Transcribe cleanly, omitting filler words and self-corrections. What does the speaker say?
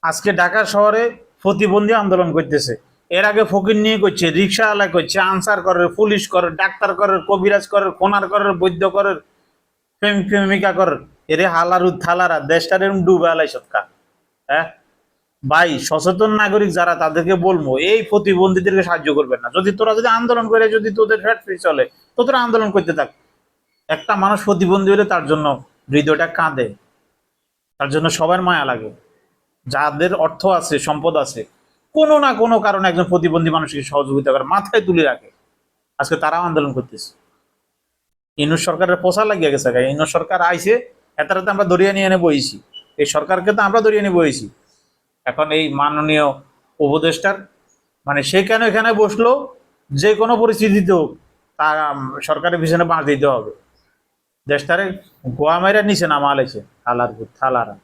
আজকে ঢাকা শহরে প্রতিবন্ধী আন্দোলন করতেছে। এর আগে ফকির নিয়ে করছে, রিক্সাওয়ালা করছে, আনসার করে, পুলিশ করে, ডাক্তার করে, কবিরাজ করে, কোনার করে, বৈদ্য করে, প্রেমিকা করে। এরে হালার থালারা দেশটার এরকম ডুবে আলাই সৎকা। হ্যাঁ ভাই, সচেতন নাগরিক যারা তাদেরকে বলবো এই প্রতিবন্ধীদেরকে সাহায্য করবেন না। যদি আন্দোলন করে, যদি তোদের ফ্যাট ফ্রি চলে, তো তোরা আন্দোলন করতে থাক। একটা মানুষ প্রতিবন্ধী হলে তার জন্য হৃদয়টা কাঁদে, তার জন্য সবার মায়া লাগে। যাদের অর্থ আছে, সম্পদ আছে, কোনো না কোনো কারণে একজন প্রতিবন্ধী মানুষকে সহযোগিতা করে, মাথায় তুলে রাখে। আজকে তারাও আন্দোলন করতেছে। ইউনূস সরকারের পোষা লাগিয়ে গেছে। ইউনূস সরকার আইছে, এতারাতে আমরা দরিয়া নিয়ে এনে বইছি। এই সরকারকে তো আমরা দরিয়া নিয়ে বইছি। এখন এই মাননীয় উপদেষ্টার মানে সে কেন এখানে বসলো, যে কোনো পরিস্থিতিতে হোক তার সরকারের পিছনে বাঁশ দিতে হবে। দেশটারে গোয়া মেরে নিচে নামা আলাইছে থালার থালারা।